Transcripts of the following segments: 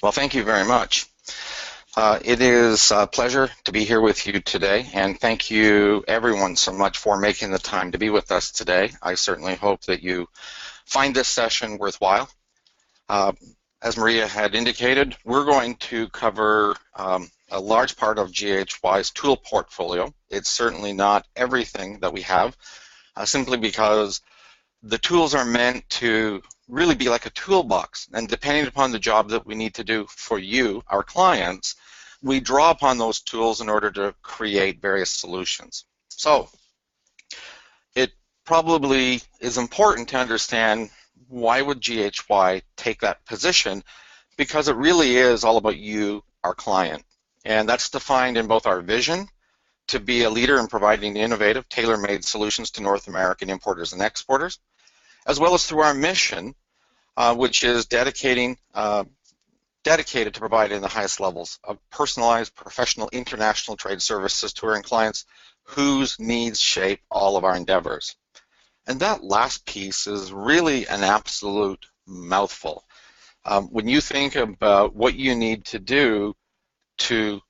Well, thank you very much. It is a pleasure to be here with you today, and thank you everyone so much for making the time to be with us today. I certainly hope that you find this session worthwhile. As Maria had indicated, we're going to cover a large part of GHY's tool portfolio. It's certainly not everything that we have, simply because the tools are meant to really be like a toolbox, and depending upon the job that we need to do for you, our clients, we draw upon those tools in order to create various solutions. So it probably is important to understand why would GHY take that position, because it really is all about you, our client, and that's defined in both our vision to be a leader in providing innovative, tailor-made solutions to North American importers and exporters, as well as through our mission, which is dedicated to providing the highest levels of personalized, professional, international trade services to our clients whose needs shape all of our endeavors. And that last piece is really an absolute mouthful. When you think about what you need to do to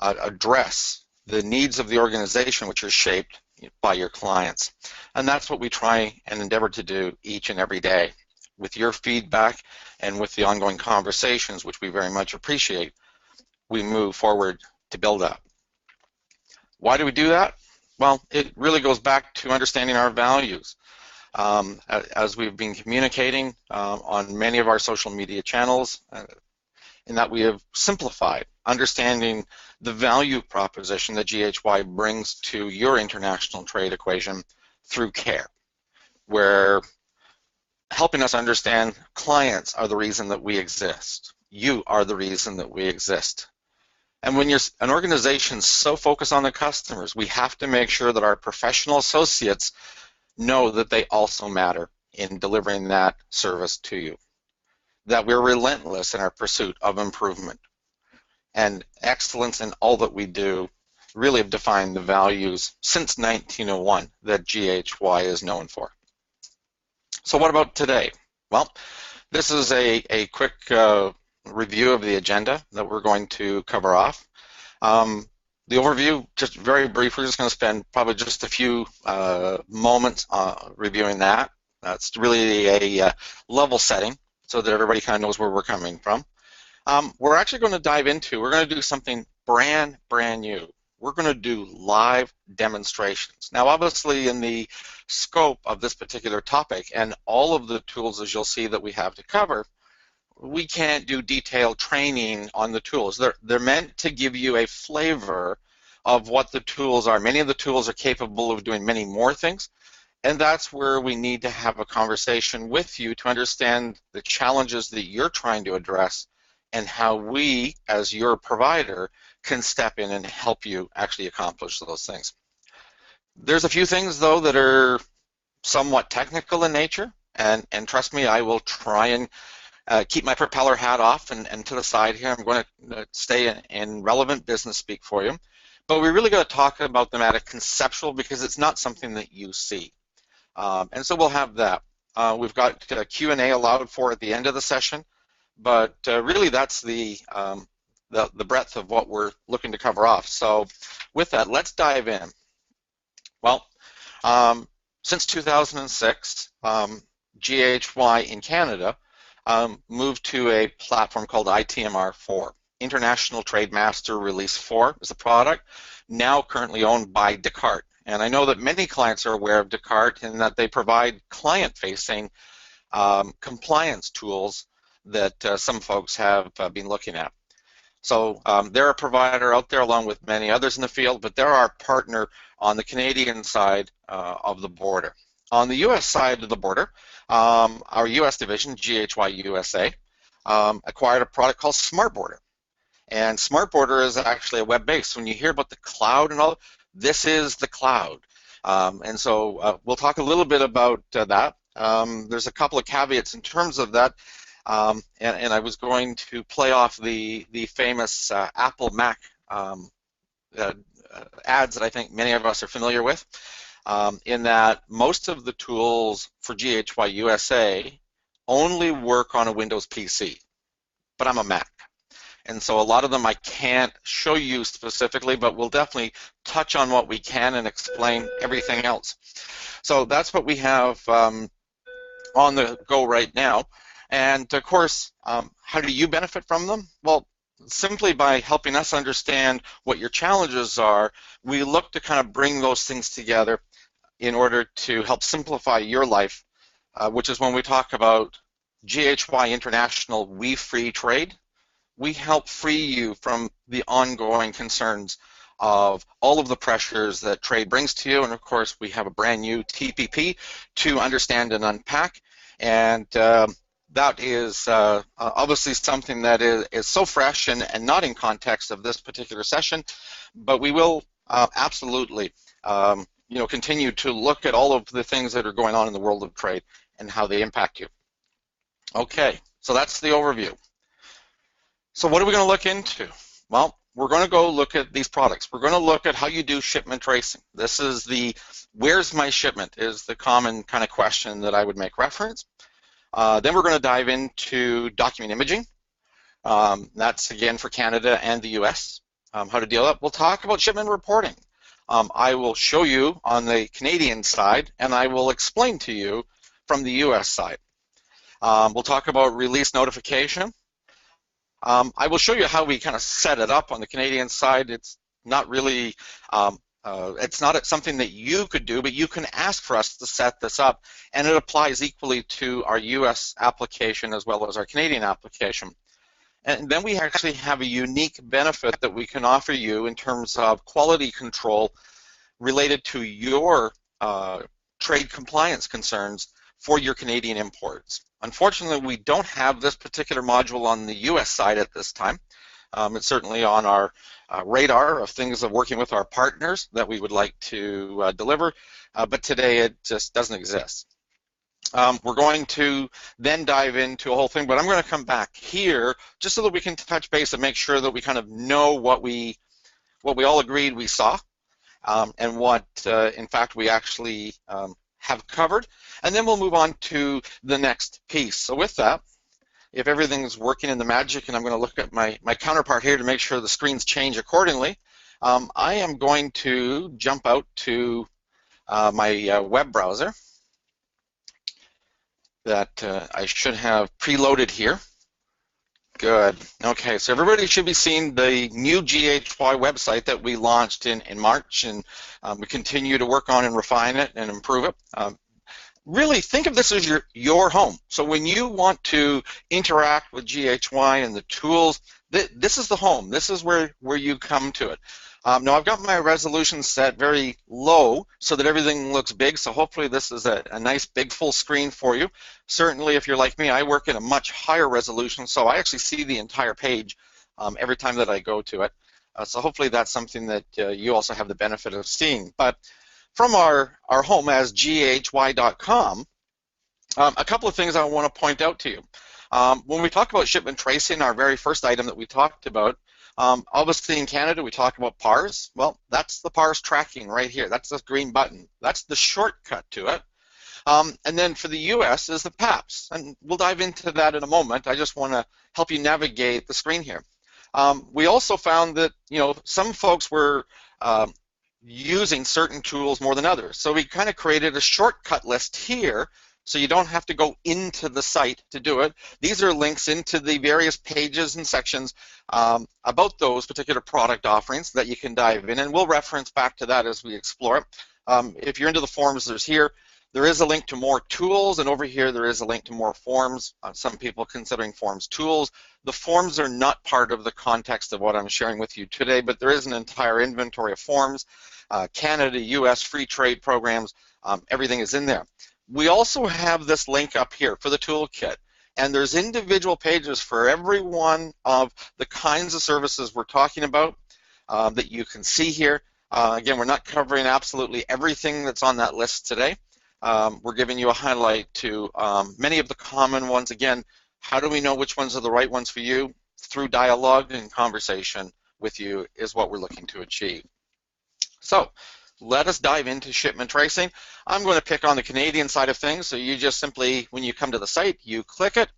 address the needs of the organization, which are shaped by your clients. And that's what we try and endeavor to do each and every day. With your feedback and with the ongoing conversations, which we very much appreciate, we move forward to build up. Why do we do that? Well, it really goes back to understanding our values. As we've been communicating on many of our social media channels, in that we have simplified understanding the value proposition that GHY brings to your international trade equation through care, where helping us understand clients are the reason that we exist. You are the reason that we exist. And when you're an organization so focused on the customers, we have to make sure that our professional associates know that they also matter in delivering that service to you, that we're relentless in our pursuit of improvement. And excellence in all that we do really have defined the values since 1901 that GHY is known for. So what about today? Well, this is a quick review of the agenda that we're going to cover off. The overview, just very brief, we're just going to spend probably just a few moments reviewing that. That's really a level setting so that everybody kind of knows where we're coming from. We're actually going to dive into, we're going to do something brand new. We're going to do live demonstrations. Now, obviously, in the scope of this particular topic and all of the tools, as you'll see, that we have to cover, we can't do detailed training on the tools. They're meant to give you a flavor of what the tools are. Many of the tools are capable of doing many more things, and that's where we need to have a conversation with you to understand the challenges that you're trying to address and how we, as your provider, can step in and help you actually accomplish those things. There's a few things, though, that are somewhat technical in nature, and trust me, I will try and keep my propeller hat off and to the side here. I'm going to stay in relevant business speak for you. But we really got to talk about them at a conceptual, because it's not something that you see. And so we'll have that. We've got Q&A allowed for at the end of the session. But really, that's the breadth of what we're looking to cover off. So with that, let's dive in. Well, since 2006, GHY in Canada moved to a platform called ITMR4. International Trade Master Release 4 is a product now currently owned by Descartes. And I know that many clients are aware of Descartes in that they provide client-facing compliance tools that some folks have been looking at. So they're a provider out there along with many others in the field, but they're our partner on the Canadian side of the border. On the U.S. side of the border, our U.S. division, GHY USA, acquired a product called Smart Border. And Smart Border is actually a web-based. When you hear about the cloud and all, this is the cloud. And so we'll talk a little bit about that. There's a couple of caveats in terms of that. And I was going to play off the famous Apple Mac ads that I think many of us are familiar with, in that most of the tools for GHY USA only work on a Windows PC. but I'm a Mac. And so a lot of them I can't show you specifically, but we'll definitely touch on what we can and explain everything else. So that's what we have on the go right now. And of course, how do you benefit from them? Well, simply by helping us understand what your challenges are, we look to kind of bring those things together in order to help simplify your life, which is when we talk about GHY International We Free Trade. We help free you from the ongoing concerns of all of the pressures that trade brings to you. And of course, we have a brand new TPP to understand and unpack. And that is obviously something that is so fresh and not in context of this particular session, but we will absolutely continue to look at all of the things that are going on in the world of trade and how they impact you. Okay, so that's the overview. So what are we going to look into? Well, we're going to go look at these products. We're going to look at how you do shipment tracing. This is the where's my shipment is the common kind of question that I would make reference. Then we're going to dive into document imaging. That's again for Canada and the US, how to deal with it. We'll talk about shipment reporting. I will show you on the Canadian side, and I will explain to you from the US side. We'll talk about release notification. I will show you how we kind of set it up on the Canadian side. It's not really, it's not something that you could do, but you can ask for us to set this up, and it applies equally to our US application as well as our Canadian application. And then we actually have a unique benefit that we can offer you in terms of quality control related to your trade compliance concerns for your Canadian imports. Unfortunately, we don't have this particular module on the US side at this time. It's certainly on our radar of things of working with our partners that we would like to deliver, but today it just doesn't exist. We're going to then dive into a whole thing, but I'm going to come back here just so that we can touch base and make sure that we kind of know what we all agreed we saw, and what in fact we actually have covered, and then we'll move on to the next piece. So with that, if everything's working in the magic, and I'm going to look at my counterpart here to make sure the screens change accordingly, I am going to jump out to my web browser that I should have preloaded here. Good. Okay, so everybody should be seeing the new GHY website that we launched in March, and we continue to work on and refine it and improve it. Really think of this as your home. So when you want to interact with GHY and the tools, this is the home. This is where you come to it. Now I've got my resolution set very low so that everything looks big, so hopefully this is a nice big full screen for you. Certainly if you're like me, I work at a much higher resolution, so I actually see the entire page every time that I go to it. So hopefully that's something that you also have the benefit of seeing. But from our home as ghy.com, a couple of things I want to point out to you. When we talk about shipment tracing, our very first item that we talked about, obviously in Canada we talk about PARS. Well, that's the PARS tracking right here. That's the green button. That's the shortcut to it. And then for the US is the Paps, and we'll dive into that in a moment. I just want to help you navigate the screen here. We also found that some folks were using certain tools more than others, so we kind of created a shortcut list here so you don't have to go into the site to do it. These are links into the various pages and sections about those particular product offerings that you can dive in, and we'll reference back to that as we explore it. If you're into the forms, there is a link to more tools, and over here there is a link to more forms. Some people considering forms tools. The forms are not part of the context of what I'm sharing with you today, but there is an entire inventory of forms. Canada, US, free trade programs, everything is in there. We also have this link up here for the toolkit, and there's individual pages for every one of the kinds of services we're talking about that you can see here. Again, we're not covering absolutely everything that's on that list today. We're giving you a highlight to many of the common ones. Again, how do we know which ones are the right ones for you? Through dialogue and conversation with you is what we're looking to achieve. So let us dive into shipment tracing. I'm going to pick on the Canadian side of things, so you just simply, when you come to the site, you click it,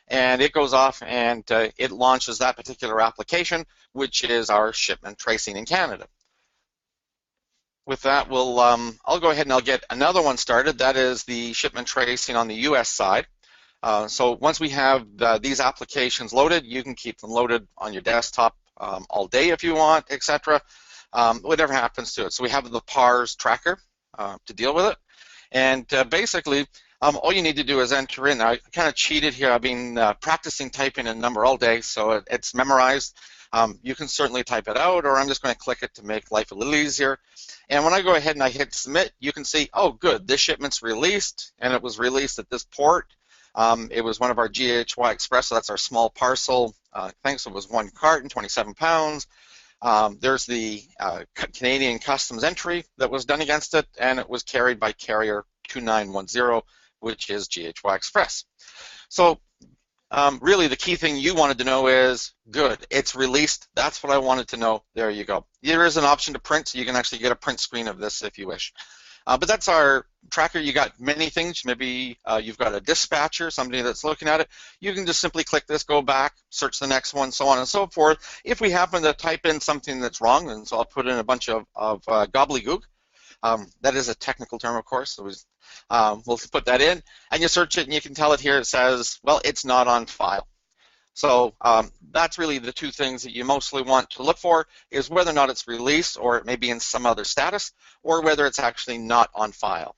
and it goes off and it launches that particular application, which is our shipment tracing in Canada. With that, I'll go ahead and I'll get another one started. That is the shipment tracing on the US side. So once we have these applications loaded, you can keep them loaded on your desktop all day if you want, etc. Whatever happens to it. So we have the Paps Tracker to deal with it. And basically, all you need to do is enter in. I kind of cheated here. I've been practicing typing a number all day, so it's memorized. You can certainly type it out, or I'm just going to click it to make life a little easier. And when I go ahead and I hit submit, you can see, oh, good, this shipment's released, and it was released at this port. It was one of our GHY Express, so that's our small parcel thing. So it was 1 carton, 27 pounds. There's the Canadian customs entry that was done against it, and it was carried by carrier 2910, which is GHY Express. So really the key thing you wanted to know is, good, it's released. That's what I wanted to know. There you go. There is an option to print, so you can actually get a print screen of this if you wish. But that's our tracker. You got many things. Maybe you've got a dispatcher, somebody that's looking at it. You can just simply click this, go back, search the next one, so on and so forth. If we happen to type in something that's wrong, and so I'll put in a bunch of gobbledygook. That is a technical term, of course. So we'll put that in, and you search it, and you can tell it here. It says, well, it's not on file. So that's really the two things that you mostly want to look for, is whether or not it's released, or it may be in some other status, or whether it's actually not on file.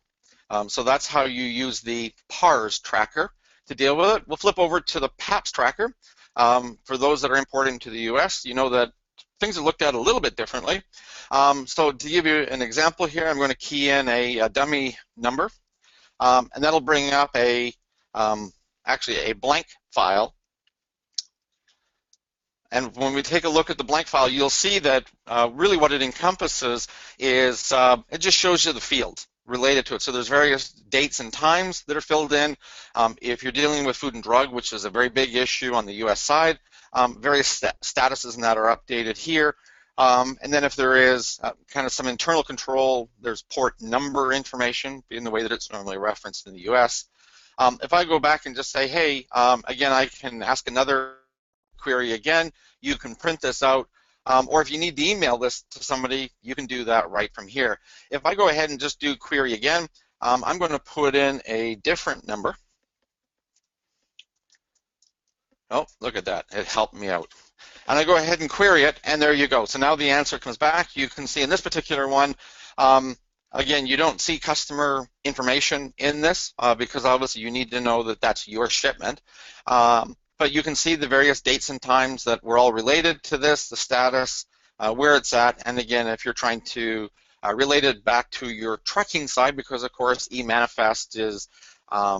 So that's how you use the Paps Tracker to deal with it. We'll flip over to the Paps Tracker. For those that are importing to the US, you know that things are looked at a little bit differently. So to give you an example here, I'm going to key in a dummy number, and that'll bring up actually a blank file. And when we take a look at the blank file, you'll see that really what it encompasses is it just shows you the fields related to it. So there's various dates and times that are filled in. If you're dealing with food and drug, which is a very big issue on the US side, various statuses in that are updated here. And then if there is kind of some internal control, there's port number information in the way that it's normally referenced in the US. If I go back and just say, hey, again, I can ask another query again, you can print this out, or if you need to email this to somebody, you can do that right from here. If I go ahead and just do query again, I'm going to put in a different number. Oh, look at that, it helped me out. And I go ahead and query it, and there you go. So now the answer comes back. You can see in this particular one, again, you don't see customer information in this because obviously you need to know that that's your shipment. But you can see the various dates and times that were all related to this, the status, where it's at, and again, if you're trying to relate it back to your trucking side, because of course e-manifest is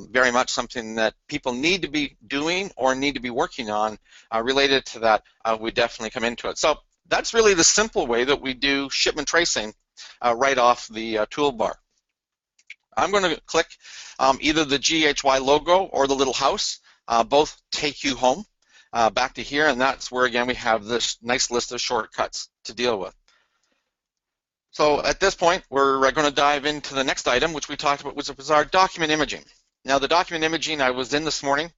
very much something that people need to be doing or need to be working on related to that, we definitely come into it. So that's really the simple way that we do shipment tracing right off the toolbar. I'm going to click either the GHY logo or the little house. Both take you home back to here, and that's where, again, we have this nice list of shortcuts to deal with. So at this point, we're going to dive into the next item, which we talked about, which was our document imaging. Now, the document imaging I was in this morning,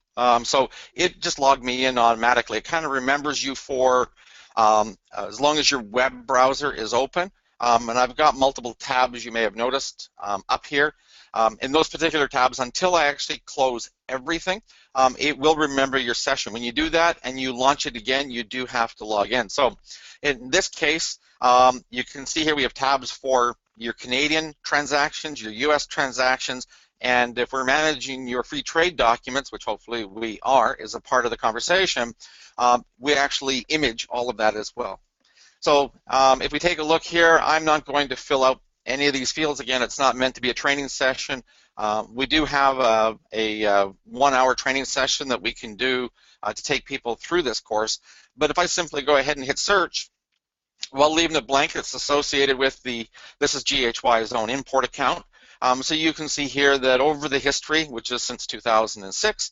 so it just logged me in automatically. It kind of remembers you for as long as your web browser is open. And I've got multiple tabs, you may have noticed, up here. In those particular tabs, until I actually close everything, it will remember your session. When you do that and you launch it again, you do have to log in. So in this case, you can see here we have tabs for your Canadian transactions, your US transactions, and if we're managing your free trade documents, which hopefully we are, is a part of the conversation, we actually image all of that as well. So if we take a look here, I'm not going to fill out any of these fields. Again, it's not meant to be a training session. We do have a 1-hour training session that we can do to take people through this course. But if I simply go ahead and hit search, while leaving it blank, it's associated with this is GHY's own import account. So you can see here that over the history, which is since 2006,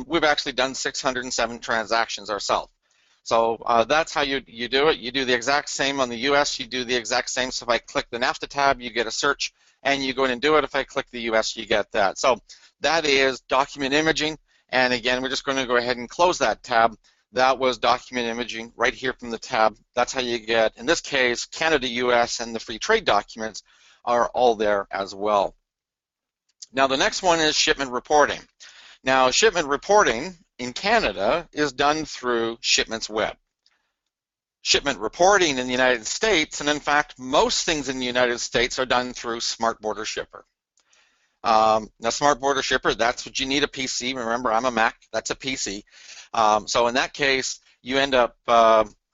we've actually done 607 transactions ourselves. So that's how you do it. You do the exact same on the US, you do the exact same. So if I click the NAFTA tab, you get a search, and you go in and do it. If I click the US, you get that. So that is document imaging, And again, we're just going to go ahead and close that tab. That was document imaging right here from the tab. That's how you get, in this case, Canada, US, and the free trade documents are all there as well. Now, the next one is shipment reporting. Now, shipment reporting in Canada is done through Shipments Web. Shipment reporting in the United States, and in fact, most things in the United States are done through Smart Border Shipper. Now, Smart Border Shipper, that's what you need a PC. Remember, I'm a Mac, that's a PC. So in that case, you end up,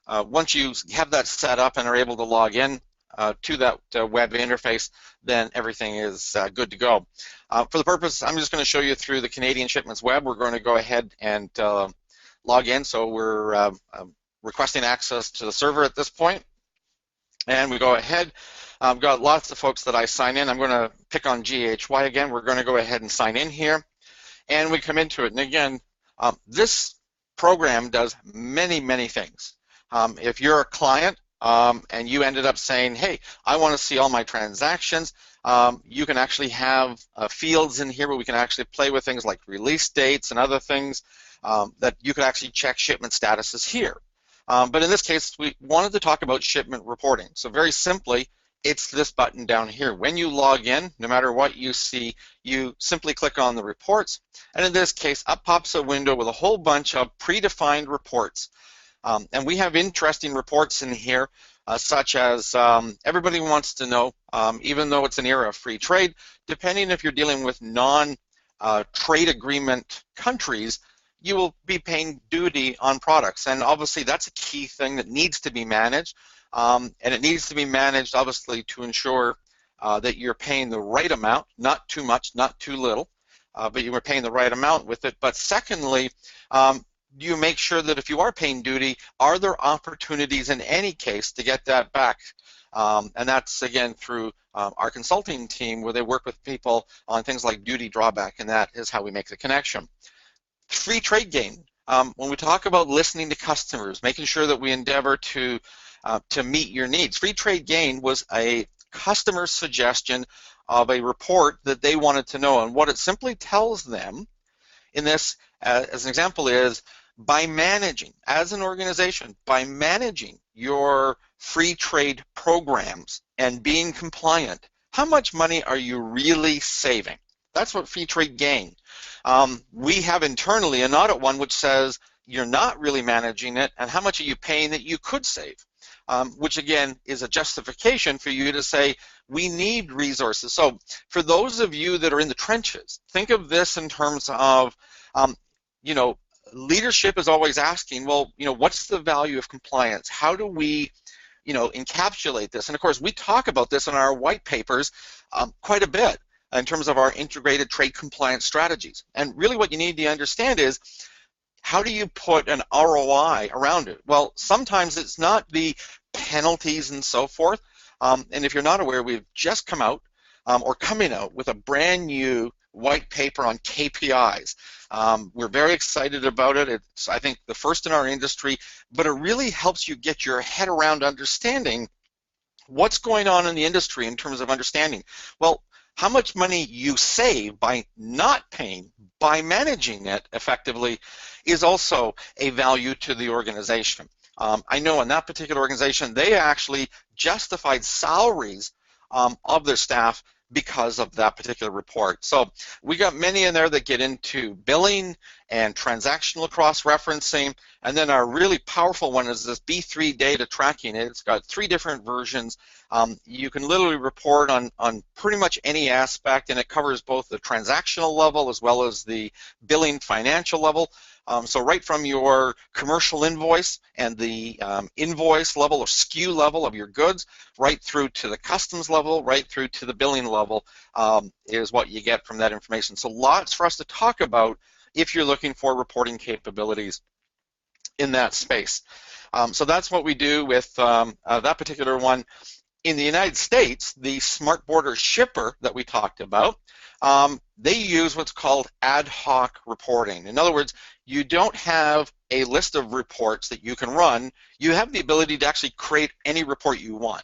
once you have that set up and are able to log in to that web interface, then everything is good to go. For the purpose, I'm just going to show you through the Canadian Shipments Web. We're going to go ahead and log in. So we're requesting access to the server at this point. And we go ahead. I've got lots of folks that I sign in. I'm going to pick on GHY again. We're going to go ahead and sign in here. And we come into it. And again, this program does many, many things. If you're a client and you ended up saying, hey, I want to see all my transactions, you can actually have fields in here where we can actually play with things like release dates and other things that you could actually check shipment statuses here. But in this case, we wanted to talk about shipment reporting. So very simply, it's this button down here. When you log in, no matter what you see, you simply click on the reports. And in this case, up pops a window with a whole bunch of predefined reports. And we have interesting reports in here, such as everybody wants to know, even though it's an era of free trade, depending if you're dealing with non-trade agreement countries, you will be paying duty on products. And obviously that's a key thing that needs to be managed. And it needs to be managed obviously to ensure that you're paying the right amount, not too much, not too little, but you are paying the right amount with it. But secondly, you make sure that if you are paying duty, are there opportunities in any case to get that back? And that's again through our consulting team, where they work with people on things like duty drawback, and that is how we make the connection. Free trade gain. When we talk about listening to customers, making sure that we endeavor to meet your needs. Free trade gain was a customer suggestion of a report that they wanted to know, and what it simply tells them in this, as an example, is by managing, as an organization, by managing your free trade programs and being compliant, how much money are you really saving? That's what free trade gain. We have internally an audit one which says you're not really managing it, and how much are you paying that you could save? Which again is a justification for you to say we need resources. So for those of you that are in the trenches, think of this in terms of, you know, leadership is always asking, well, you know, what's the value of compliance? How do we, you know, encapsulate this? And of course, we talk about this in our white papers quite a bit in terms of our integrated trade compliance strategies. And really what you need to understand is, how do you put an ROI around it? Well, sometimes it's not the penalties and so forth. And if you're not aware, we've just come out or coming out with a brand new white paper on KPIs. We're very excited about it. It's, I think, the first in our industry, but it really helps you get your head around understanding what's going on in the industry in terms of understanding, well, how much money you save by not paying, by managing it effectively, is also a value to the organization. I know in that particular organization, they actually justified salaries of their staff because of that particular report. So we got many in there that get into billing and transactional cross-referencing, and then our really powerful one is this B3 data tracking. It's got 3 different versions. You can literally report on pretty much any aspect, and it covers both the transactional level as well as the billing financial level. So right from your commercial invoice and the invoice level or SKU level of your goods, right through to the customs level, right through to the billing level is what you get from that information. So lots for us to talk about if you're looking for reporting capabilities in that space. So that's what we do with that particular one. In the United States, the Smart Border Shipper that we talked about, they use what's called ad hoc reporting. In other words, you don't have a list of reports that you can run. You have the ability to actually create any report you want.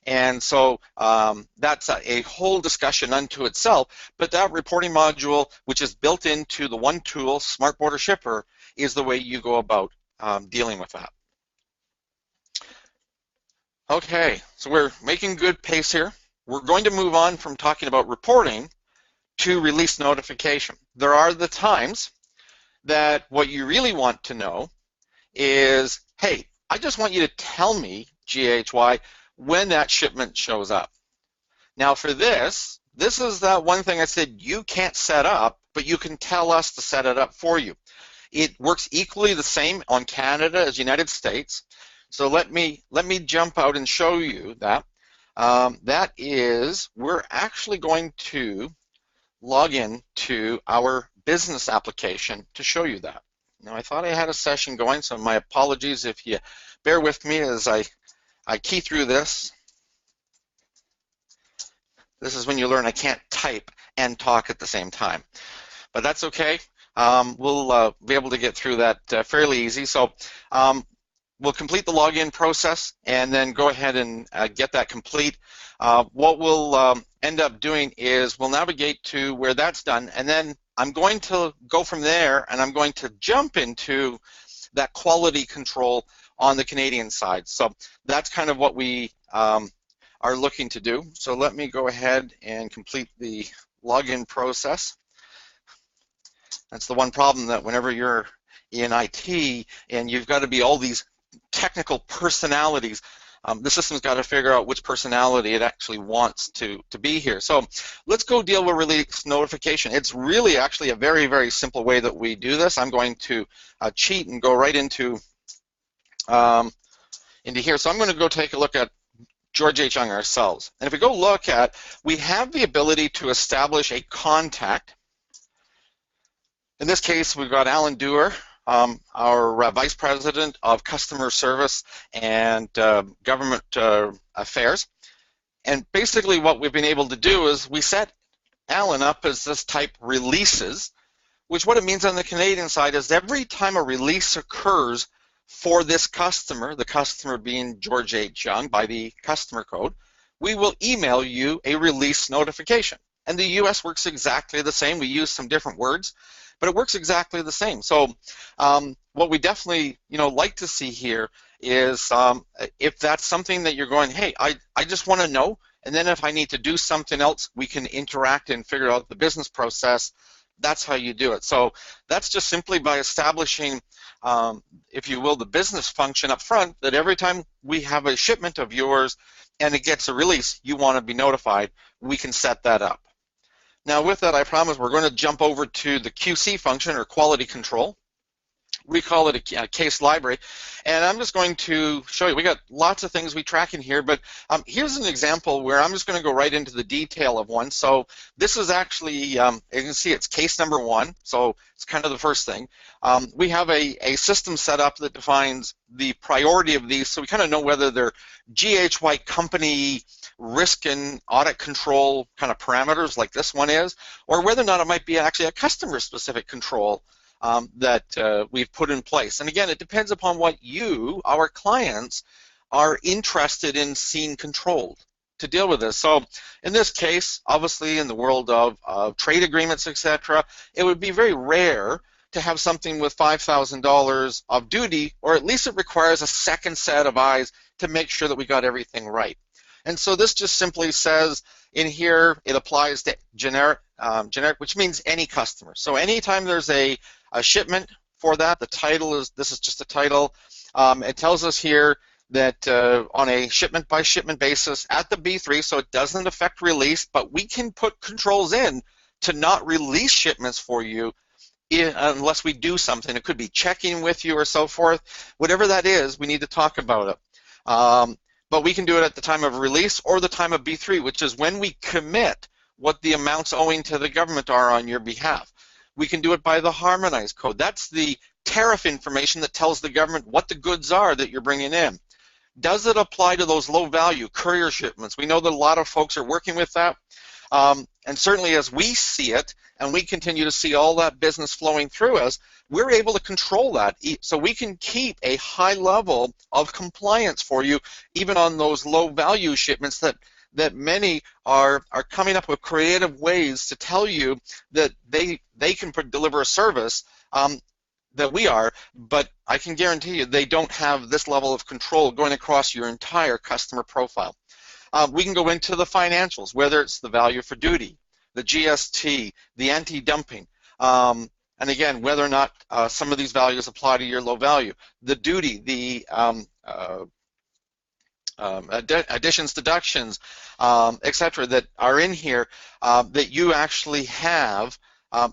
And so that's a whole discussion unto itself, but that reporting module, which is built into the one tool, Smart Border Shipper, is the way you go about dealing with that. Okay, so we're making good pace here. We're going to move on from talking about reporting to release notification. There are the times that what you really want to know is, hey, I just want you to tell me, GHY, when that shipment shows up. Now for this is that one thing I said you can't set up, but you can tell us to set it up for you. It works equally the same on Canada as United States. So let me jump out and show you that. That is, we're actually going to log in to our business application to show you that. Now I thought I had a session going, so my apologies if you bear with me as I key through this. This is when you learn I can't type and talk at the same time, but that's okay. We'll be able to get through that fairly easy. So we'll complete the login process and then go ahead and get that complete. What we'll end up doing is we'll navigate to where that's done, and then I'm going to go from there and I'm going to jump into that quality control on the Canadian side. So that's kind of what we are looking to do. So let me go ahead and complete the login process. That's the one problem, that whenever you're in IT and you've got to be all these technical personalities, the system's got to figure out which personality it actually wants to be here. So let's go deal with release notification. It's really actually a very, very simple way that we do this. I'm going to cheat and go right into here. So I'm going to go take a look at George H. Young ourselves. And if we go look at, we have the ability to establish a contact. In this case, we've got Alan Dewar, our Vice President of Customer Service and Government Affairs. And basically what we've been able to do is we set Alan up as this type releases, which what it means on the Canadian side is every time a release occurs for this customer, the customer being George H. Young by the customer code, we will email you a release notification. And the US works exactly the same. We use some different words, but it works exactly the same. So what we definitely like to see here is if that's something that you're going, hey, I just want to know, and then if I need to do something else, we can interact and figure out the business process. That's how you do it. So that's just simply by establishing, if you will, the business function up front, that every time we have a shipment of yours and it gets a release, you want to be notified, we can set that up. Now with that, I promise we're going to jump over to the QC function, or quality control. We call it a case library, and I'm just going to show you. We got lots of things we track in here, but here's an example where I'm just going to go right into the detail of one. So this is actually, you can see it's case number 1, so it's kind of the first thing. We have a system set up that defines the priority of these, so we kind of know whether they're GHY company risk and audit control kind of parameters like this one is, or whether or not it might be actually a customer-specific control that we've put in place. And again, it depends upon what you, our clients, are interested in seeing controlled to deal with this. So in this case, obviously in the world of trade agreements, etc., it would be very rare to have something with $5,000 of duty, or at least it requires a second set of eyes to make sure that we got everything right. And so this just simply says in here, it applies to generic, which means any customer. So anytime there's a shipment for that, the title is, this is just a title. It tells us here that on a shipment by shipment basis at the B3, so it doesn't affect release, but we can put controls in to not release shipments for you unless we do something. It could be checking with you or so forth. Whatever that is, we need to talk about it. But we can do it at the time of release or the time of B3, which is when we commit what the amounts owing to the government are on your behalf. We can do it by the harmonized code. That's the tariff information that tells the government what the goods are that you're bringing in. Does it apply to those low-value courier shipments? We know that a lot of folks are working with that. And certainly as we see it, and we continue to see all that business flowing through us, we're able to control that. So we can keep a high level of compliance for you, even on those low value shipments that many are coming up with creative ways to tell you that they can deliver a service that we are, but I can guarantee you they don't have this level of control going across your entire customer profile. We can go into the financials, whether it's the value for duty, the GST, the anti-dumping, and again, whether or not some of these values apply to your low value, the duty, the additions, deductions, etc., that are in here that you actually have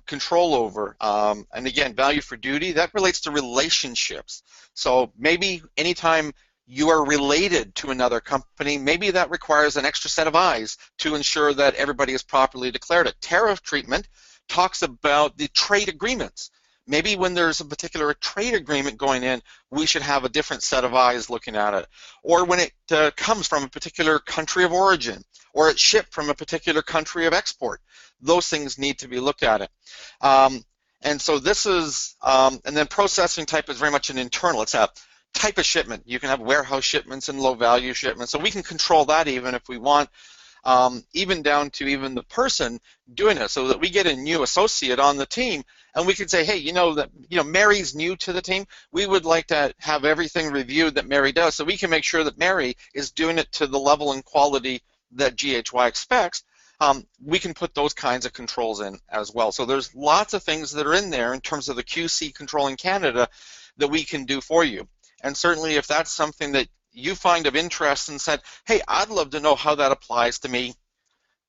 control over. And again, value for duty, that relates to relationships. So maybe anytime you are related to another company, maybe that requires an extra set of eyes to ensure that everybody is properly declared. A tariff treatment talks about the trade agreements. Maybe when there's a particular trade agreement going in, we should have a different set of eyes looking at it. Or when it comes from a particular country of origin, or it's shipped from a particular country of export, those things need to be looked at. And so this is, and then processing type is very much an internal. It's a type of shipment. You can have warehouse shipments and low value shipments, so we can control that even if we want. Even down to even the person doing it, so that we get a new associate on the team, and we can say, hey, Mary's new to the team. We would like to have everything reviewed that Mary does, so we can make sure that Mary is doing it to the level and quality that GHY expects. We can put those kinds of controls in as well. So there's lots of things that are in there in terms of the QC control in Canada that we can do for you. And certainly if that's something that you find of interest and said, hey, I'd love to know how that applies to me,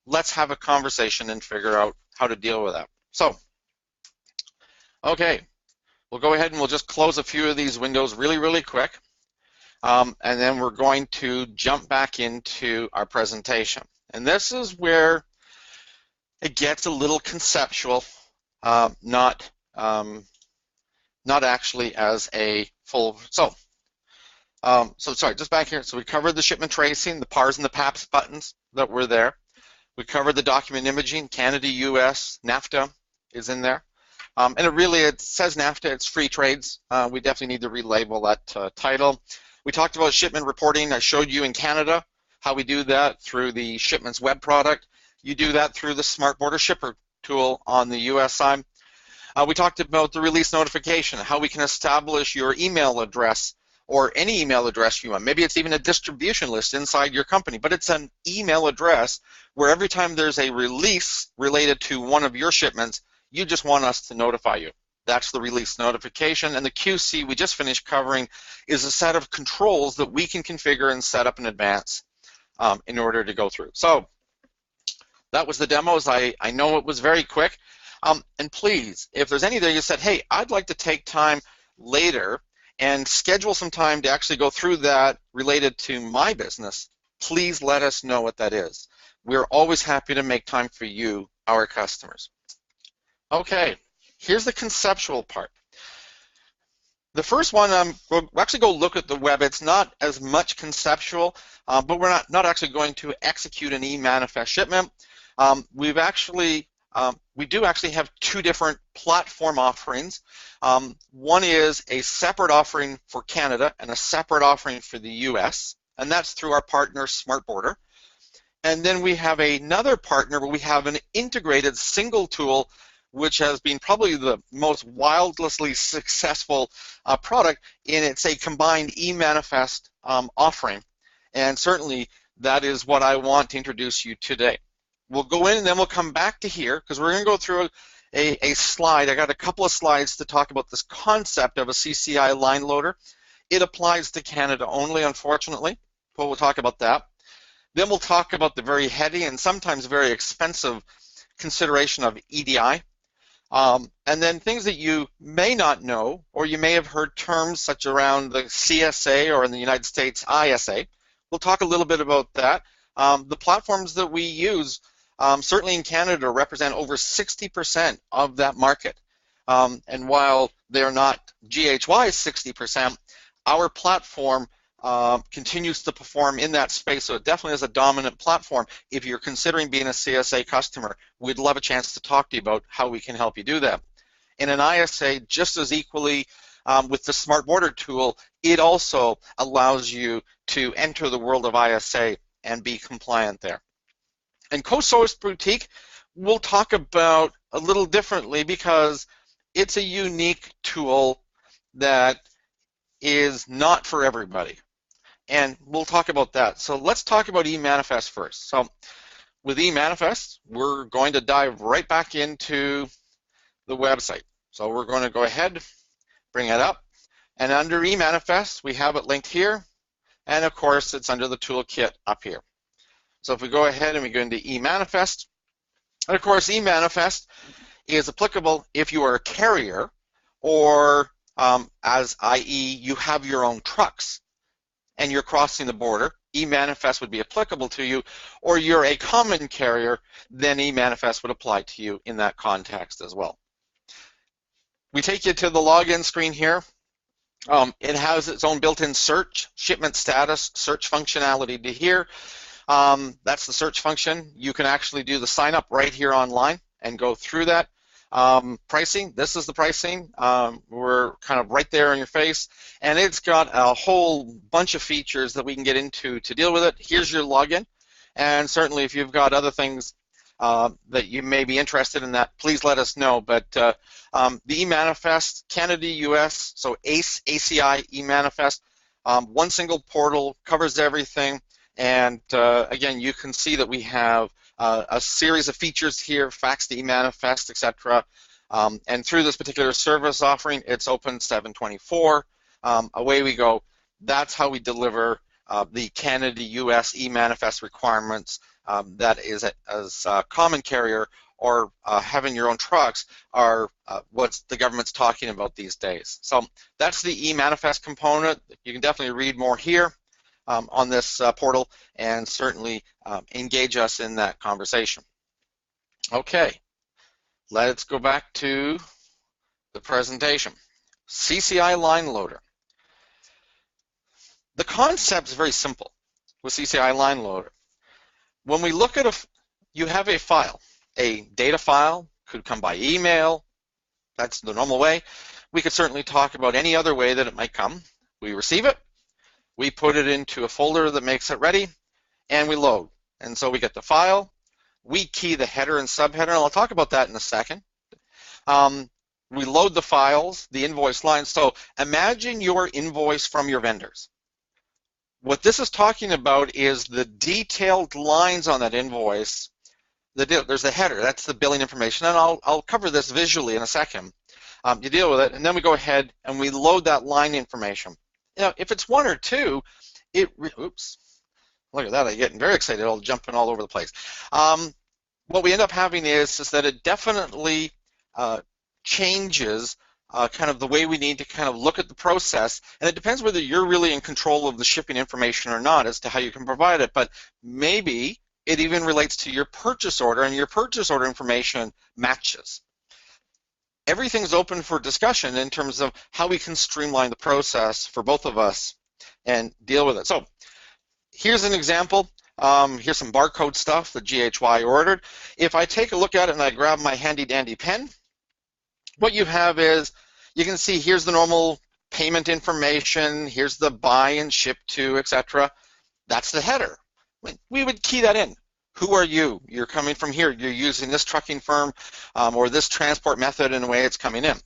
let's have a conversation and figure out how to deal with that. So, okay, we'll go ahead and we'll just close a few of these windows really, really quick. And then we're going to jump back into our presentation. And this is where it gets a little conceptual, not actually as a full, so sorry, just back here. So we covered the shipment tracing, the PARS and the PAPS buttons that were there. We covered the document imaging, Canada, US, NAFTA is in there. And it says NAFTA, it's free trades. We definitely need to relabel that title. We talked about shipment reporting. I showed you in Canada how we do that through the Shipments Web product. You do that through the Smart Border Shipper tool on the US side. We talked about the release notification, how we can establish your email address or any email address you want. Maybe it's even a distribution list inside your company, but it's an email address where every time there's a release related to one of your shipments, you just want us to notify you. That's the release notification. And the QC we just finished covering is a set of controls that we can configure and set up in advance in order to go through. So that was the demos. I know it was very quick. And please, if there's any there you said, hey, I'd like to take time later and schedule some time to actually go through that related to my business, please let us know what that is. We're always happy to make time for you, our customers. Okay, here's the conceptual part. The first one, we'll actually go look at the web. It's not as much conceptual, but we're not actually going to execute an e-manifest shipment. We do actually have two different platform offerings. One is a separate offering for Canada and a separate offering for the US, and that's through our partner Smart Border. And then we have another partner where we have an integrated single tool, which has been probably the most wildly successful product, and it's a combined e-manifest offering. And certainly that is what I want to introduce you today. We'll go in and then we'll come back to here because we're going to go through a slide. I got a couple of slides to talk about this concept of a CCI line loader. It applies to Canada only, unfortunately, but we'll talk about that. Then we'll talk about the very heady and sometimes very expensive consideration of EDI. And then things that you may not know, or you may have heard terms such around the CSA or in the United States ISA. We'll talk a little bit about that. The platforms that we use, certainly in Canada, represent over 60% of that market. And while they're not GHY 60%, our platform continues to perform in that space, so it definitely is a dominant platform. If you're considering being a CSA customer, we'd love a chance to talk to you about how we can help you do that. In an ISA, just as equally, with the Smart Border tool, it also allows you to enter the world of ISA and be compliant there. And Co-Source Boutique, we'll talk about a little differently because it's a unique tool that is not for everybody. And we'll talk about that. So let's talk about eManifest first. So with eManifest, we're going to dive right back into the website. So we're going to go ahead, bring it up, and under eManifest, we have it linked here, and of course, it's under the toolkit up here. So if we go ahead and we go into eManifest, and of course, eManifest is applicable if you are a carrier or as i.e. you have your own trucks and you're crossing the border, eManifest would be applicable to you, or you're a common carrier, then eManifest would apply to you in that context as well. We take you to the login screen here. It has its own built-in search, shipment status, search functionality to here. That's the search function. You can actually do the sign up right here online and go through that. Pricing, this is the pricing. We're kind of right there in your face, and it's got a whole bunch of features that we can get into to deal with it. Here's your login, and certainly if you've got other things that you may be interested in that, please let us know. But the eManifest, Canada, US, so ACE, ACI, eManifest, one single portal, covers everything. And again, you can see that we have a series of features here, fax to eManifest, etc. And through this particular service offering, it's open 7/24. Away we go. That's how we deliver the Canada, US eManifest requirements. That is as a common carrier or having your own trucks are what the government's talking about these days. So that's the eManifest component. You can definitely read more here on this portal and certainly engage us in that conversation. Okay, let's go back to the presentation. CCI line loader. The concept is very simple with CCI line loader. When we look at you have a file, a data file, could come by email, that's the normal way. We could certainly talk about any other way that it might come. We receive it, we put it into a folder that makes it ready, and we load. And so we get the file, we key the header and subheader, and I'll talk about that in a second. We load the files, the invoice lines. So imagine your invoice from your vendors. What this is talking about is the detailed lines on that invoice. There's the header, that's the billing information, and I'll cover this visually in a second. You deal with it, and then we go ahead and we load that line information. You know, if it's one or two, oops, look at that, I'm getting very excited, all jumping all over the place. What we end up having is that it definitely changes kind of the way we need to kind of look at the process, and it depends whether you're really in control of the shipping information or not as to how you can provide it, but maybe it even relates to your purchase order, and your purchase order information matches. Everything's open for discussion in terms of how we can streamline the process for both of us and deal with it. So here's an example. Here's some barcode stuff that GHY ordered. If I take a look at it and I grab my handy dandy pen, what you have is, you can see here's the normal payment information, here's the buy and ship to, etc. That's the header. We would key that in. Who are you? You're coming from here. You're using this trucking firm or this transport method in a way it's coming in.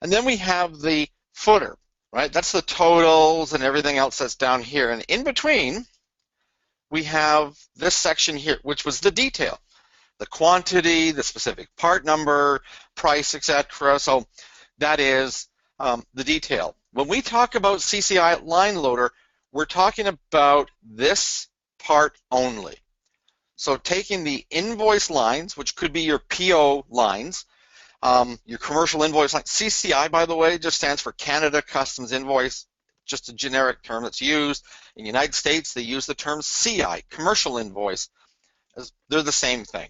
And then we have the footer, right? That's the totals and everything else that's down here. And in between, we have this section here, which was the detail. The quantity, the specific part number, price, etc. So that is the detail. When we talk about CCI line loader, we're talking about this part only. So taking the invoice lines, which could be your PO lines, your commercial invoice line. CCI, by the way, just stands for Canada Customs Invoice, just a generic term that's used. In the United States, they use the term CI, commercial invoice. They're the same thing.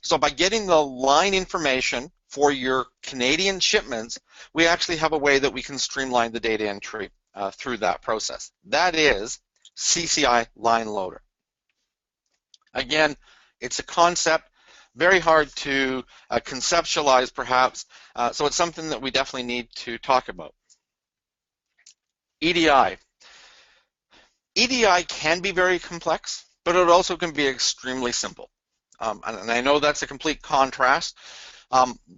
So by getting the line information for your Canadian shipments, we actually have a way that we can streamline the data entry through that process. That is CCI line loader. Again, it's a concept, very hard to conceptualize perhaps, so it's something that we definitely need to talk about. EDI. EDI can be very complex, but it also can be extremely simple. And I know that's a complete contrast.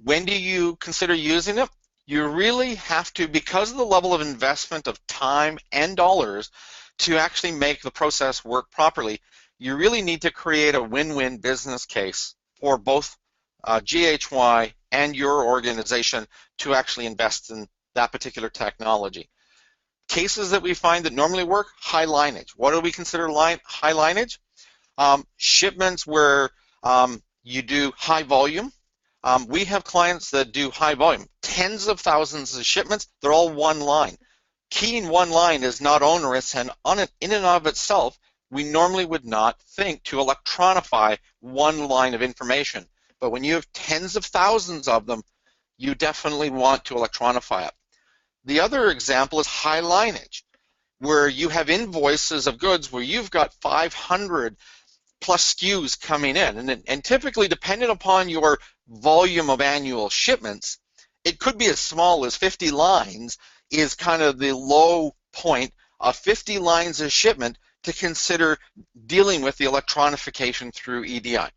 When do you consider using it? You really have to, because of the level of investment of time and dollars to actually make the process work properly, you really need to create a win-win business case for both GHY and your organization to actually invest in that particular technology. Cases that we find that normally work, high lineage. What do we consider high lineage? Shipments where you do high volume. We have clients that do high volume, tens of thousands of shipments, they're all one line. Keying one line is not onerous, and in and of itself, we normally would not think to electronify one line of information. But when you have tens of thousands of them, you definitely want to electronify it. The other example is high lineage, where you have invoices of goods where you've got 500 plus SKUs coming in, and typically, depending upon your volume of annual shipments, it could be as small as 50 lines is kind of the low point of 50 lines of shipment to consider dealing with the electronification through EDI.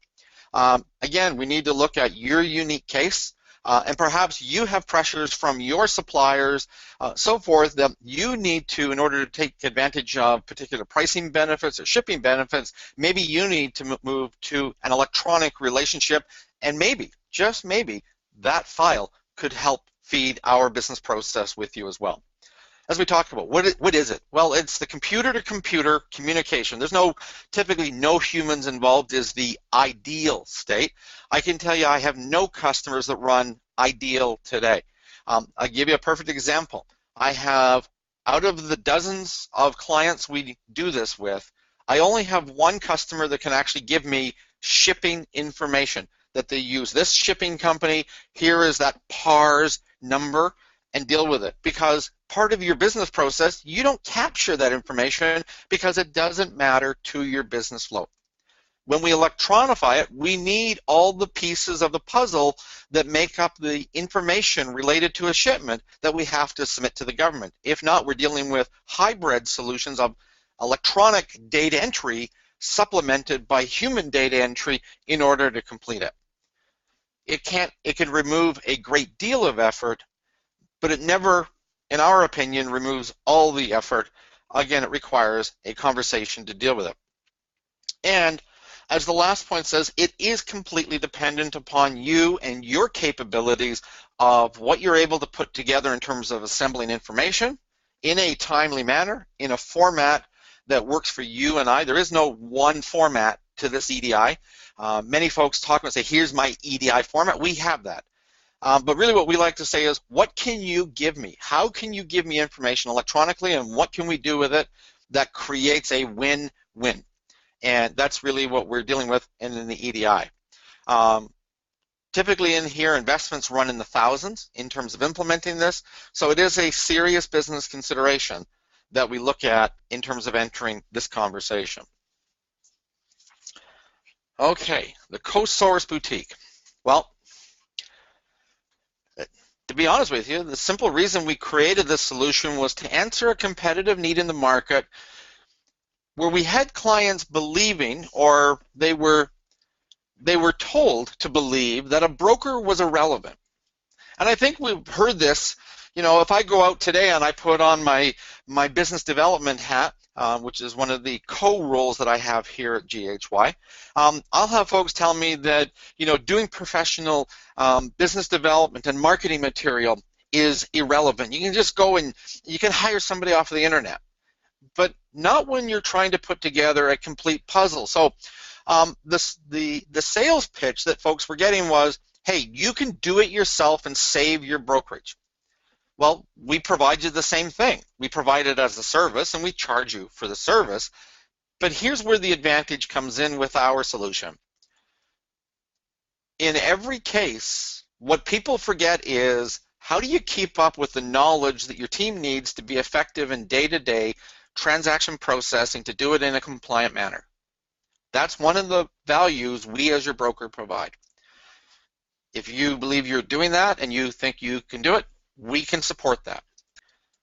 Again, we need to look at your unique case, and perhaps you have pressures from your suppliers, so forth, that you need to, in order to take advantage of particular pricing benefits or shipping benefits, maybe you need to move to an electronic relationship, and maybe, just maybe, that file could help feed our business process with you as well. As we talked about, what is it? Well, it's the computer-to-computer communication. There's typically no humans involved is the ideal state. I can tell you I have no customers that run ideal today. I'll give you a perfect example. I have, out of the dozens of clients we do this with, I only have one customer that can actually give me shipping information, that they use this shipping company, here is that PARS number, and deal with it. Because part of your business process, you don't capture that information because it doesn't matter to your business flow. When we electronify it, we need all the pieces of the puzzle that make up the information related to a shipment that we have to submit to the government. If not, we're dealing with hybrid solutions of electronic data entry supplemented by human data entry in order to complete it. It can remove a great deal of effort, but it never, in our opinion, removes all the effort. Again, it requires a conversation to deal with it. And as the last point says, it is completely dependent upon you and your capabilities of what you're able to put together in terms of assembling information in a timely manner, in a format that works for you and I. There is no one format to this EDI. Many folks talk and say, here's my EDI format. We have that. But really what we like to say is, what can you give me? How can you give me information electronically, and what can we do with it that creates a win-win? And that's really what we're dealing with in the EDI. Typically in here, investments run in the thousands in terms of implementing this, so it is a serious business consideration that we look at in terms of entering this conversation. Okay, the co-source boutique. Well, to be honest with you, the simple reason we created this solution was to answer a competitive need in the market where we had clients believing, or they were told to believe, that a broker was irrelevant. And I think we've heard this, if I go out today and I put on my business development hat, which is one of the co-roles that I have here at GHY, I'll have folks tell me that, doing professional business development and marketing material is irrelevant. You can just go and you can hire somebody off of the internet. But not when you're trying to put together a complete puzzle. So the sales pitch that folks were getting was, hey, you can do it yourself and save your brokerage. Well, we provide you the same thing. We provide it as a service, and we charge you for the service. But here's where the advantage comes in with our solution. In every case, what people forget is how do you keep up with the knowledge that your team needs to be effective in day-to-day transaction processing to do it in a compliant manner? That's one of the values we as your broker provide. If you believe you're doing that and you think you can do it, we can support that.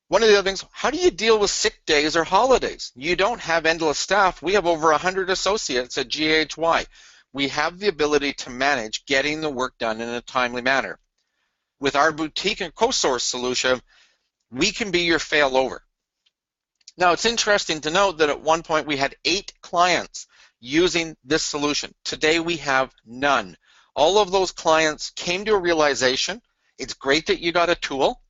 One of the other things, how do you deal with sick days or holidays? You don't have endless staff. We have over 100 associates at GHY. We have the ability to manage getting the work done in a timely manner. With our boutique and co-source solution, we can be your failover. Now, it's interesting to note that at one point we had 8 clients using this solution. Today we have none. All of those clients came to a realization, it's great that you got a tool,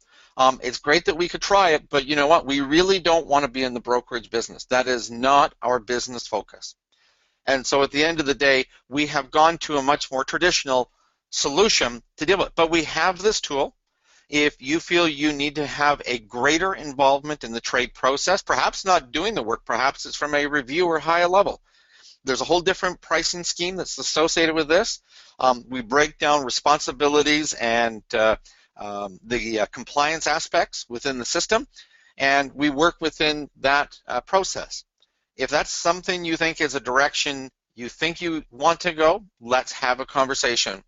it's great that we could try it, but you know what? We really don't want to be in the brokerage business. That is not our business focus. And so at the end of the day, we have gone to a much more traditional solution to deal with it. But we have this tool. If you feel you need to have a greater involvement in the trade process, perhaps not doing the work, perhaps it's from a review or higher level. There's a whole different pricing scheme that's associated with this. We break down responsibilities and the compliance aspects within the system, and we work within that process. If that's something you think is a direction you think you want to go, let's have a conversation.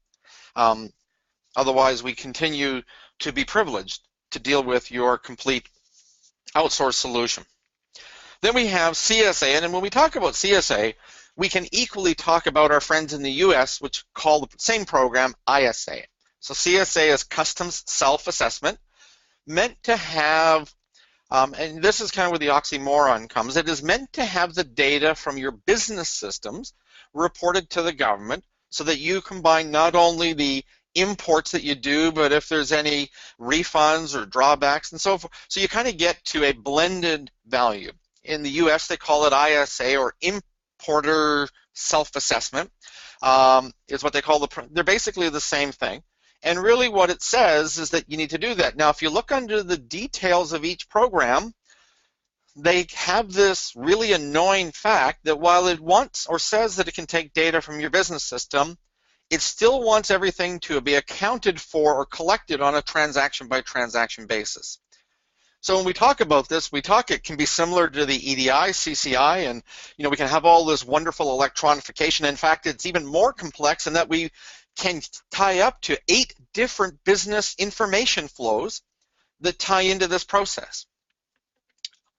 Otherwise, we continue to be privileged to deal with your complete outsourced solution. Then we have CSA, and when we talk about CSA, we can equally talk about our friends in the US, which call the same program ISA. So CSA is Customs Self-Assessment, meant to have, and this is kind of where the oxymoron comes, it is meant to have the data from your business systems reported to the government so that you combine not only the imports that you do, but if there's any refunds or drawbacks and so forth. So you kind of get to a blended value. In the US, they call it ISA, or Importer Self-Assessment, is what they call they're basically the same thing. And really what it says is that you need to do that. Now, if you look under the details of each program, they have this really annoying fact that while it wants or says that it can take data from your business system, it still wants everything to be accounted for or collected on a transaction-by-transaction basis. So when we talk about this, it can be similar to the EDI, CCI, and we can have all this wonderful electronification. In fact, it's even more complex in that we can tie up to 8 different business information flows that tie into this process.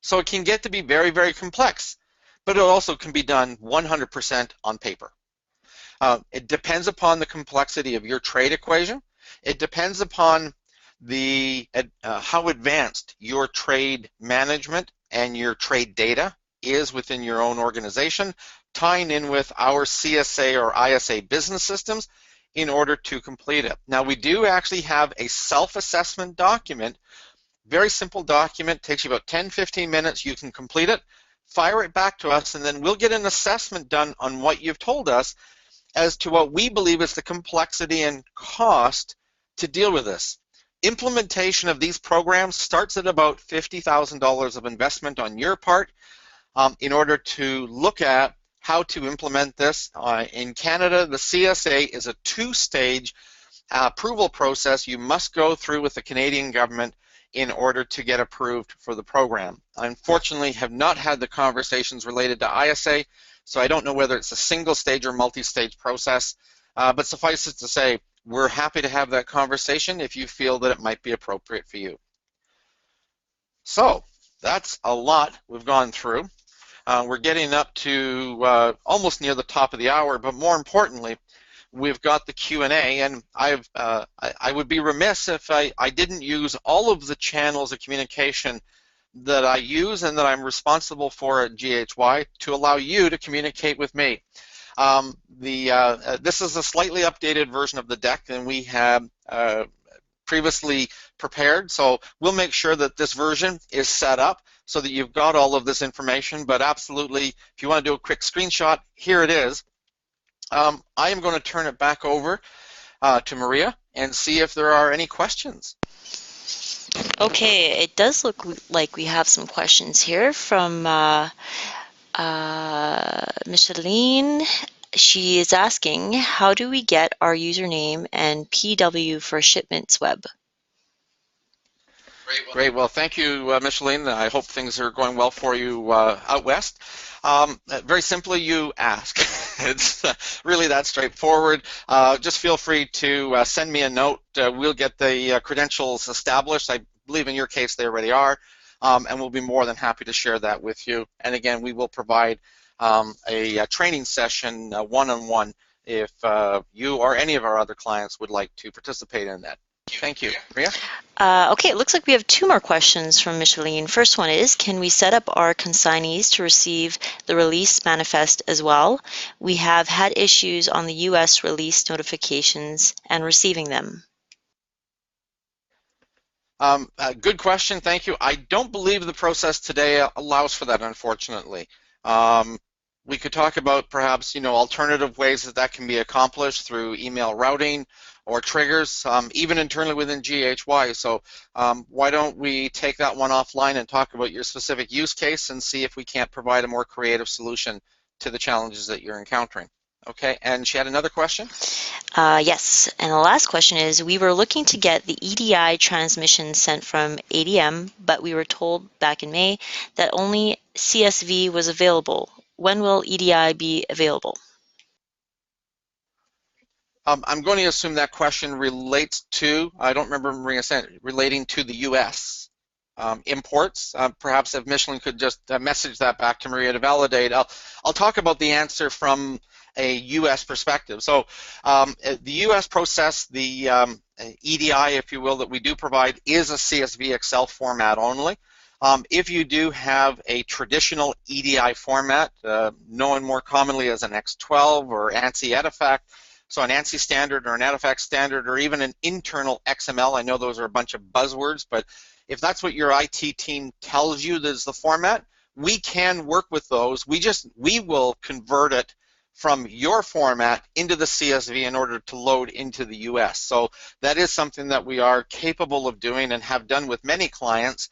So it can get to be very, very complex, but it also can be done 100% on paper. It depends upon the complexity of your trade equation. It depends upon how advanced your trade management and your trade data is within your own organization, tying in with our CSA or ISA business systems in order to complete it. Now, we do actually have a self-assessment document, very simple document, takes you about 10-15 minutes. You can complete it, fire it back to us, and then we'll get an assessment done on what you've told us as to what we believe is the complexity and cost to deal with this. Implementation of these programs starts at about $50,000 of investment on your part in order to look at how to implement this. In Canada, the CSA is a 2-stage approval process you must go through with the Canadian government in order to get approved for the program. I unfortunately have not had the conversations related to ISA, so I don't know whether it's a single-stage or multi-stage process, but suffice it to say, we're happy to have that conversation if you feel that it might be appropriate for you. So that's a lot we've gone through. We're getting up to almost near the top of the hour, but more importantly, we've got the Q&A, and I would be remiss if I didn't use all of the channels of communication that I use and that I'm responsible for at GHY to allow you to communicate with me. This is a slightly updated version of the deck than we had previously prepared, so we'll make sure that this version is set up so that you've got all of this information, but absolutely, if you want to do a quick screenshot, here it is. I am going to turn it back over to Maria and see if there are any questions. Okay, it does look like we have some questions here from Micheline. She is asking, how do we get our username and PW for Shipments Web? Great. Well, thank you, Micheline. I hope things are going well for you out west. Very simply, you ask. It's really that straightforward. Just feel free to send me a note. We'll get the credentials established. I believe in your case they already are, and we'll be more than happy to share that with you. And again, we will provide a training session one-on-one if you or any of our other clients would like to participate in that. Thank you. Maria? Okay, it looks like we have two more questions from Micheline. First one is, can we set up our consignees to receive the release manifest as well? We have had issues on the US release notifications and receiving them. Good question, thank you. I don't believe the process today allows for that, unfortunately. We could talk about perhaps, alternative ways that can be accomplished through email routing or triggers, even internally within GHY. So why don't we take that one offline and talk about your specific use case and see if we can't provide a more creative solution to the challenges that you're encountering. Okay, and she had another question? Yes, and the last question is, we were looking to get the EDI transmission sent from ADM, but we were told back in May that only CSV was available. When will EDI be available? I'm going to assume that question relates to, I don't remember Maria saying, relating to the US imports. Perhaps if Michelin could just message that back to Maria to validate. I'll talk about the answer from a US perspective. So the US process, the EDI, if you will, that we do provide is a CSV Excel format only. If you do have a traditional EDI format, known more commonly as an X12 or ANSI Edifact, so an ANSI standard or an Edifact standard or even an internal XML, I know those are a bunch of buzzwords, but if that's what your IT team tells you is the format, we can work with those. We will convert it from your format into the CSV in order to load into the US. So that is something that we are capable of doing and have done with many clients.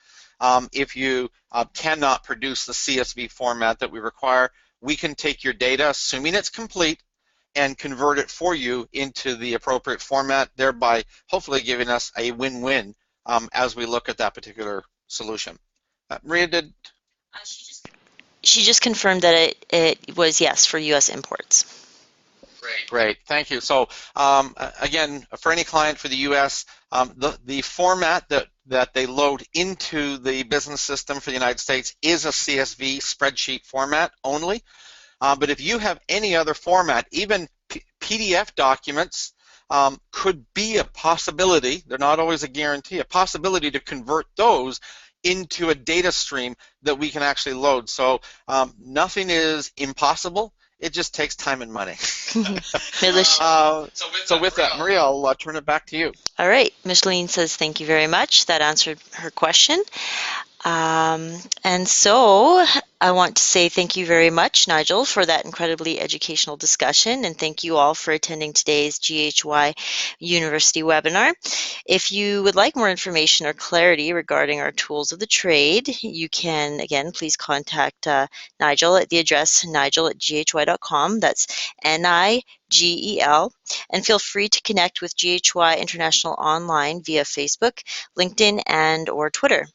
If you cannot produce the CSV format that we require, we can take your data, assuming it's complete, and convert it for you into the appropriate format, thereby hopefully giving us a win-win as we look at that particular solution. Maria, did? She just confirmed that it was yes for US imports. Great, thank you. So again, for any client for the US, the format that they load into the business system for the United States is a CSV spreadsheet format only. But if you have any other format, even PDF documents could be a possibility, they're not always a guarantee, a possibility to convert those into a data stream that we can actually load. So nothing is impossible, it just takes time and money. So with that, Maria, I'll turn it back to you. All right, Micheline says thank you very much. That answered her question. And so I want to say thank you very much, Nigel, for that incredibly educational discussion, and thank you all for attending today's GHY University webinar. If you would like more information or clarity regarding our tools of the trade, you can, again, please contact Nigel at the address nigel@ghy.com. That's NIGEL. And feel free to connect with GHY International online via Facebook, LinkedIn, and or Twitter.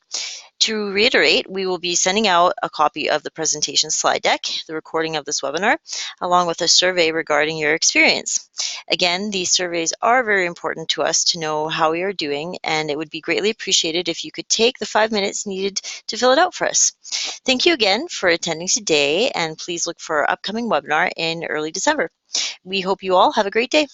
To reiterate, we will be sending out a copy of the presentation slide deck, the recording of this webinar, along with a survey regarding your experience. Again, these surveys are very important to us to know how we are doing, and it would be greatly appreciated if you could take the 5 minutes needed to fill it out for us. Thank you again for attending today, and please look for our upcoming webinar in early December. We hope you all have a great day.